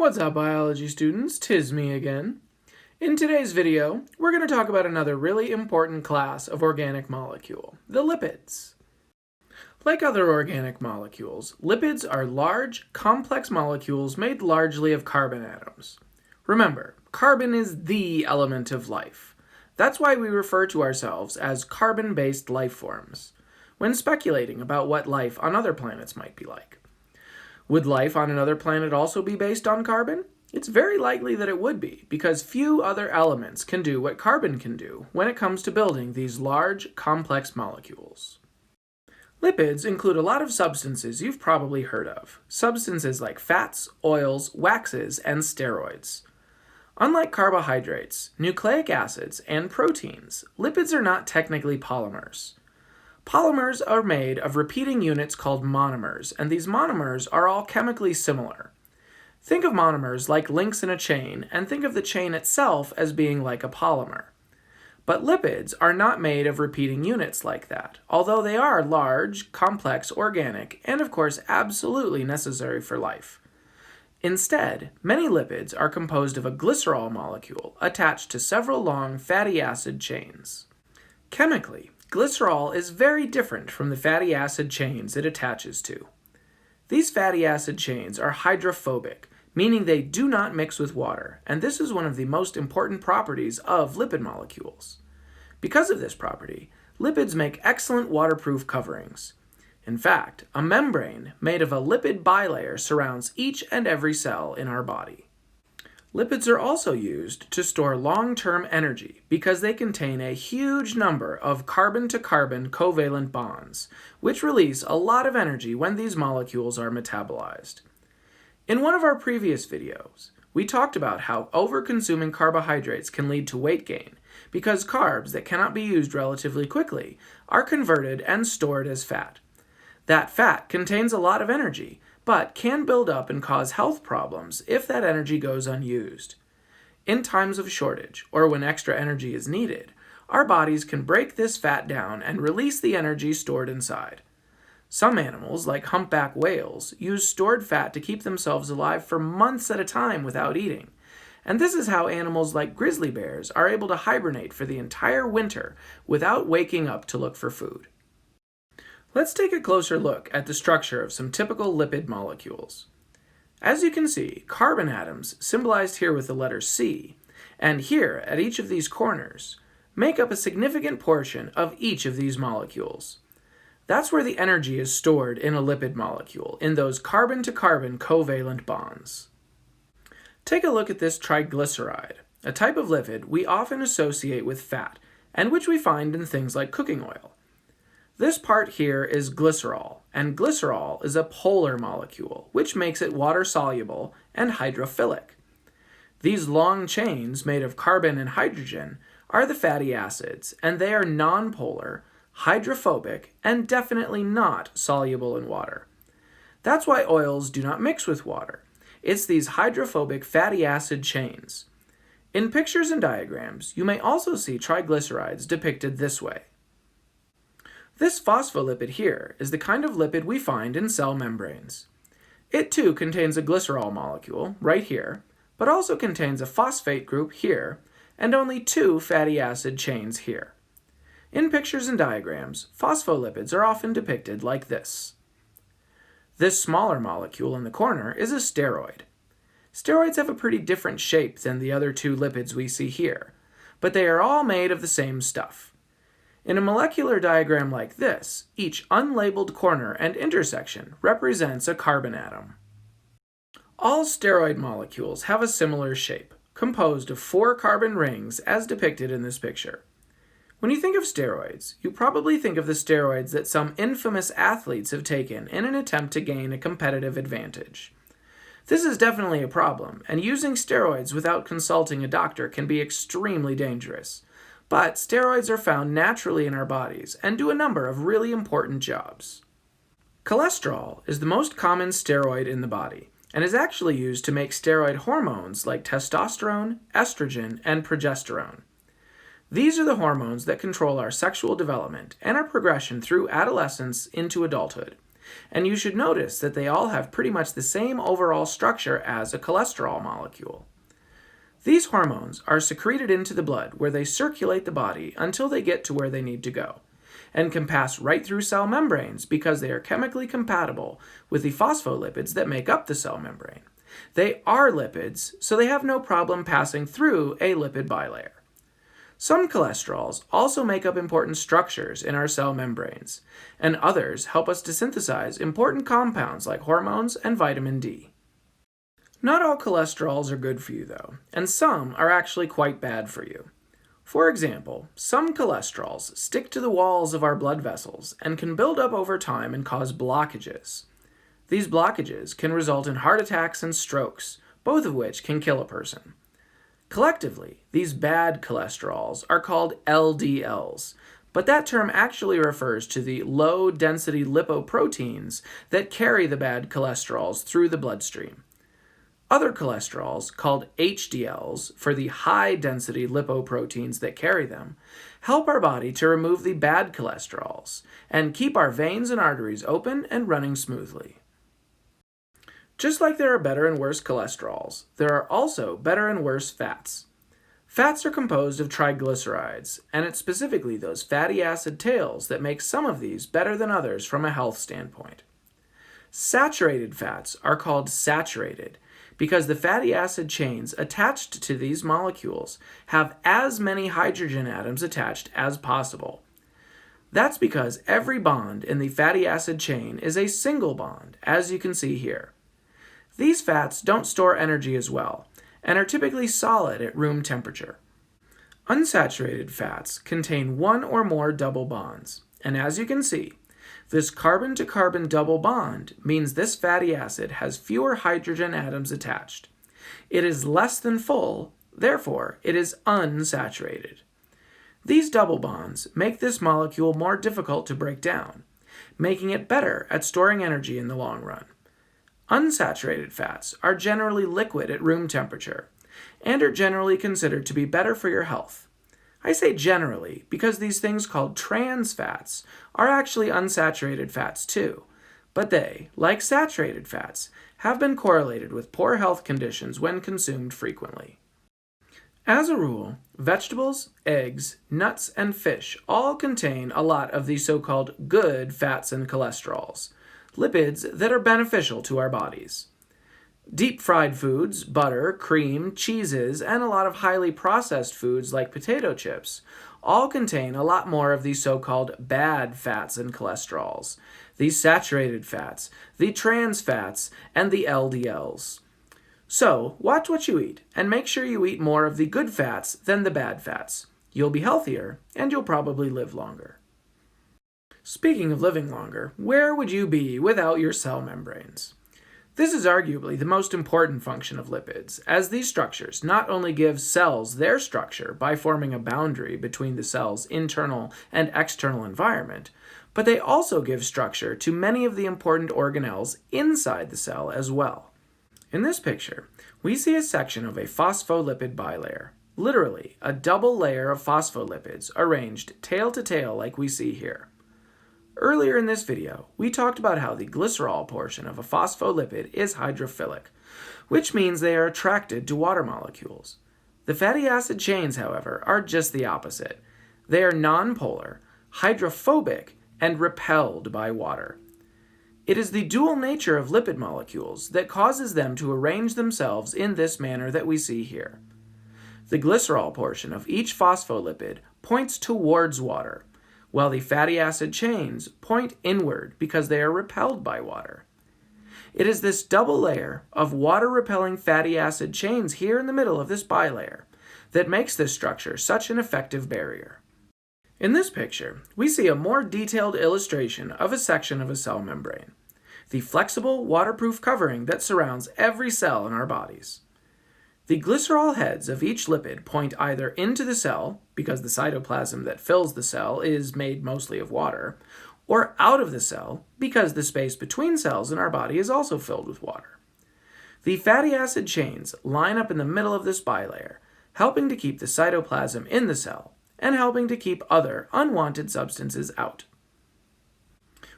What's up, biology students? 'Tis me again. In today's video, we're going to talk about another really important class of organic molecule, the lipids. Like other organic molecules, lipids are large, complex molecules made largely of carbon atoms. Remember, carbon is the element of life. That's why we refer to ourselves as carbon-based life forms when speculating about what life on other planets might be like. Would life on another planet also be based on carbon? It's very likely that it would be, because few other elements can do what carbon can do when it comes to building these large, complex molecules. Lipids include a lot of substances you've probably heard of. Substances like fats, oils, waxes, and steroids. Unlike carbohydrates, nucleic acids, and proteins, lipids are not technically polymers. Polymers are made of repeating units called monomers, and these monomers are all chemically similar. Think of monomers like links in a chain, and think of the chain itself as being like a polymer. But lipids are not made of repeating units like that, although they are large, complex, organic, and of course absolutely necessary for life. Instead, many lipids are composed of a glycerol molecule attached to several long fatty acid chains. Chemically, glycerol is very different from the fatty acid chains it attaches to. These fatty acid chains are hydrophobic, meaning they do not mix with water, and this is one of the most important properties of lipid molecules. Because of this property, lipids make excellent waterproof coverings. In fact, a membrane made of a lipid bilayer surrounds each and every cell in our body. Lipids are also used to store long-term energy because they contain a huge number of carbon-to-carbon covalent bonds, which release a lot of energy when these molecules are metabolized. In one of our previous videos, we talked about how over-consuming carbohydrates can lead to weight gain because carbs that cannot be used relatively quickly are converted and stored as fat. That fat contains a lot of energy, but can build up and cause health problems if that energy goes unused. In times of shortage, or when extra energy is needed, our bodies can break this fat down and release the energy stored inside. Some animals, like humpback whales, use stored fat to keep themselves alive for months at a time without eating. And this is how animals like grizzly bears are able to hibernate for the entire winter without waking up to look for food. Let's take a closer look at the structure of some typical lipid molecules. As you can see, carbon atoms, symbolized here with the letter C, and here at each of these corners, make up a significant portion of each of these molecules. That's where the energy is stored in a lipid molecule, in those carbon-to-carbon covalent bonds. Take a look at this triglyceride, a type of lipid we often associate with fat, and which we find in things like cooking oil. This part here is glycerol, and glycerol is a polar molecule, which makes it water-soluble and hydrophilic. These long chains made of carbon and hydrogen are the fatty acids, and they are nonpolar, hydrophobic, and definitely not soluble in water. That's why oils do not mix with water. It's these hydrophobic fatty acid chains. In pictures and diagrams, you may also see triglycerides depicted this way. This phospholipid here is the kind of lipid we find in cell membranes. It too contains a glycerol molecule, right here, but also contains a phosphate group here, and only two fatty acid chains here. In pictures and diagrams, phospholipids are often depicted like this. This smaller molecule in the corner is a steroid. Steroids have a pretty different shape than the other two lipids we see here, but they are all made of the same stuff. In a molecular diagram like this, each unlabeled corner and intersection represents a carbon atom. All steroid molecules have a similar shape, composed of 4 carbon rings as depicted in this picture. When you think of steroids, you probably think of the steroids that some infamous athletes have taken in an attempt to gain a competitive advantage. This is definitely a problem, and using steroids without consulting a doctor can be extremely dangerous. But steroids are found naturally in our bodies and do a number of really important jobs. Cholesterol is the most common steroid in the body and is actually used to make steroid hormones like testosterone, estrogen, and progesterone. These are the hormones that control our sexual development and our progression through adolescence into adulthood, And you should notice that they all have pretty much the same overall structure as a cholesterol molecule. These hormones are secreted into the blood where they circulate the body until they get to where they need to go, and can pass right through cell membranes because they are chemically compatible with the phospholipids that make up the cell membrane. They are lipids, so they have no problem passing through a lipid bilayer. Some cholesterols also make up important structures in our cell membranes, and others help us to synthesize important compounds like hormones and vitamin D. Not all cholesterols are good for you though, and some are actually quite bad for you. For example, some cholesterols stick to the walls of our blood vessels and can build up over time and cause blockages. These blockages can result in heart attacks and strokes, both of which can kill a person. Collectively, these bad cholesterols are called LDLs, but that term actually refers to the low-density lipoproteins that carry the bad cholesterols through the bloodstream. Other cholesterols, called HDLs, for the high-density lipoproteins that carry them, help our body to remove the bad cholesterols and keep our veins and arteries open and running smoothly. Just like there are better and worse cholesterols, there are also better and worse fats. Fats are composed of triglycerides, and it's specifically those fatty acid tails that make some of these better than others from a health standpoint. Saturated fats are called saturated because the fatty acid chains attached to these molecules have as many hydrogen atoms attached as possible. That's because every bond in the fatty acid chain is a single bond, as you can see here. These fats don't store energy as well, and are typically solid at room temperature. Unsaturated fats contain one or more double bonds, and as you can see, this carbon-to-carbon double bond means this fatty acid has fewer hydrogen atoms attached. It is less than full, therefore it is unsaturated. These double bonds make this molecule more difficult to break down, making it better at storing energy in the long run. Unsaturated fats are generally liquid at room temperature, and are generally considered to be better for your health. I say generally because these things called trans fats are actually unsaturated fats too, but they, like saturated fats, have been correlated with poor health conditions when consumed frequently. As a rule, vegetables, eggs, nuts, and fish all contain a lot of the so-called good fats and cholesterols, lipids that are beneficial to our bodies. Deep-fried foods, butter, cream, cheeses, and a lot of highly processed foods like potato chips all contain a lot more of these so-called bad fats and cholesterols, the saturated fats, the trans fats, and the LDLs. So, watch what you eat, and make sure you eat more of the good fats than the bad fats. You'll be healthier, and you'll probably live longer. Speaking of living longer, where would you be without your cell membranes? This is arguably the most important function of lipids, as these structures not only give cells their structure by forming a boundary between the cell's internal and external environment, but they also give structure to many of the important organelles inside the cell as well. In this picture, we see a section of a phospholipid bilayer, literally a double layer of phospholipids arranged tail to tail like we see here. Earlier in this video, we talked about how the glycerol portion of a phospholipid is hydrophilic, which means they are attracted to water molecules. The fatty acid chains, however, are just the opposite. They are nonpolar, hydrophobic, and repelled by water. It is the dual nature of lipid molecules that causes them to arrange themselves in this manner that we see here. The glycerol portion of each phospholipid points towards water, while the fatty acid chains point inward because they are repelled by water. It is this double layer of water-repelling fatty acid chains here in the middle of this bilayer that makes this structure such an effective barrier. In this picture, we see a more detailed illustration of a section of a cell membrane, the flexible, waterproof covering that surrounds every cell in our bodies. The glycerol heads of each lipid point either into the cell, because the cytoplasm that fills the cell is made mostly of water, or out of the cell, because the space between cells in our body is also filled with water. The fatty acid chains line up in the middle of this bilayer, helping to keep the cytoplasm in the cell, and helping to keep other unwanted substances out.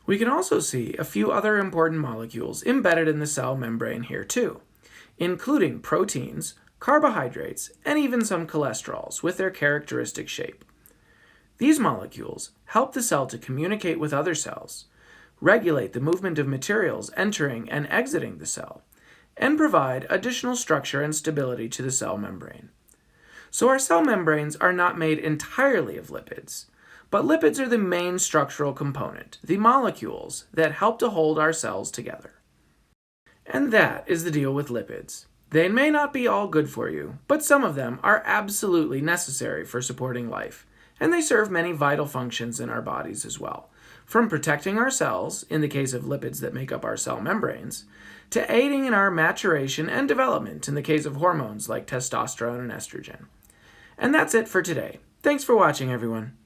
We can also see a few other important molecules embedded in the cell membrane here too, including proteins, carbohydrates, and even some cholesterols with their characteristic shape. These molecules help the cell to communicate with other cells, regulate the movement of materials entering and exiting the cell, and provide additional structure and stability to the cell membrane. So our cell membranes are not made entirely of lipids, but lipids are the main structural component, the molecules that help to hold our cells together. And that is the deal with lipids. They may not be all good for you, but some of them are absolutely necessary for supporting life, and they serve many vital functions in our bodies as well, from protecting our cells, in the case of lipids that make up our cell membranes, to aiding in our maturation and development in the case of hormones like testosterone and estrogen. And that's it for today. Thanks for watching, everyone.